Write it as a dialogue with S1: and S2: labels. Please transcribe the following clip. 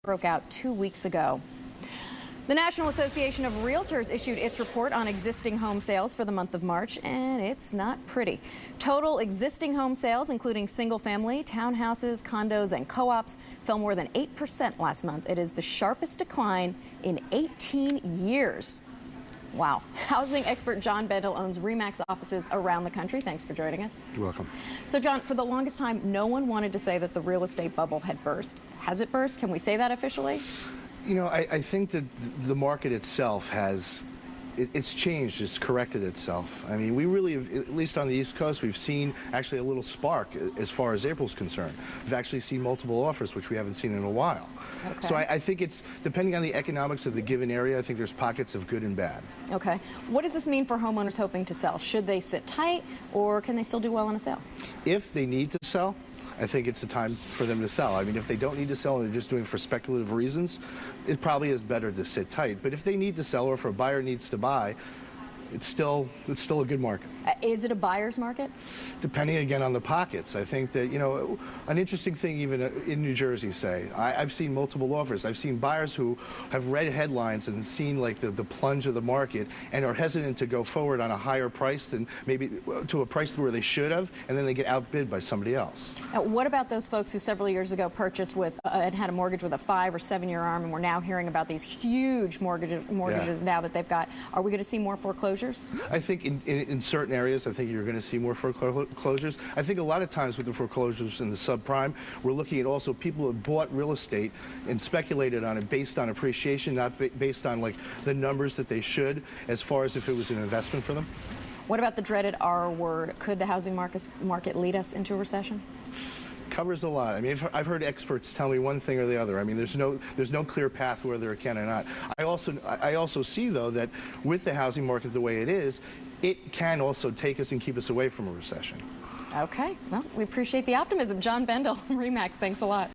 S1: broke out 2 weeks ago. The National Association of Realtors issued its report on existing home sales for the month of March, and it's not pretty. Total existing home sales, including single-family, townhouses, condos, and co-ops, fell more than 8% last month. It is the sharpest decline in 18 years. Wow. Housing expert John Bendall owns Remax offices around the country. Thanks for joining us.
S2: You're welcome.
S1: So, John, for the longest time, no one wanted to say that the real estate bubble had burst. Has it burst? Can we say that officially?
S2: You know, I think that the market itself it's changed, it's corrected itself. I mean, we really have, at least on the East Coast, we've seen actually a little spark as far as April's concerned. We've actually seen multiple offers, which we haven't seen in a while.
S1: Okay.
S2: So I think it's, depending on the economics of the given area, I think there's pockets of good and bad.
S1: Okay. What does this mean for homeowners hoping to sell? Should they sit tight, or can they still do well on a sale?
S2: If they need to sell, I think it's a time for them to sell. I mean, if they don't need to sell and they're just doing it for speculative reasons, it probably is better to sit tight. But if they need to sell, or if a buyer needs to buy, it's still a good market.
S1: Is it a buyer's market?
S2: Depending again on the pockets. I think that, you know, an interesting thing even in New Jersey, say, I've seen multiple offers. I've seen buyers who have read headlines and seen like the plunge of the market and are hesitant to go forward on a higher price than maybe to a price where they should have, and then they get outbid by somebody else.
S1: Now, what about those folks who several years ago purchased with and had a mortgage with a 5 or 7 year arm, and we're now hearing about these huge mortgages now that they've got? Are we going to see more foreclosures?
S2: I think in certain areas, I think you're going to see more foreclosures. I think a lot of times with the foreclosures in the subprime, we're looking at also people who have bought real estate and speculated on it based on appreciation, not based on like the numbers that they should, as far as if it was an investment for them. What
S1: about the dreaded R word? Could the housing market lead us into a recession?
S2: Covers a lot. I mean, I've heard experts tell me one thing or the other. I mean, there's no clear path whether it can or not. I also see, though, that with the housing market the way it is, it can also take us and keep us away from a recession.
S1: Okay. Well, we appreciate the optimism. John Bendall, Remax, thanks a lot.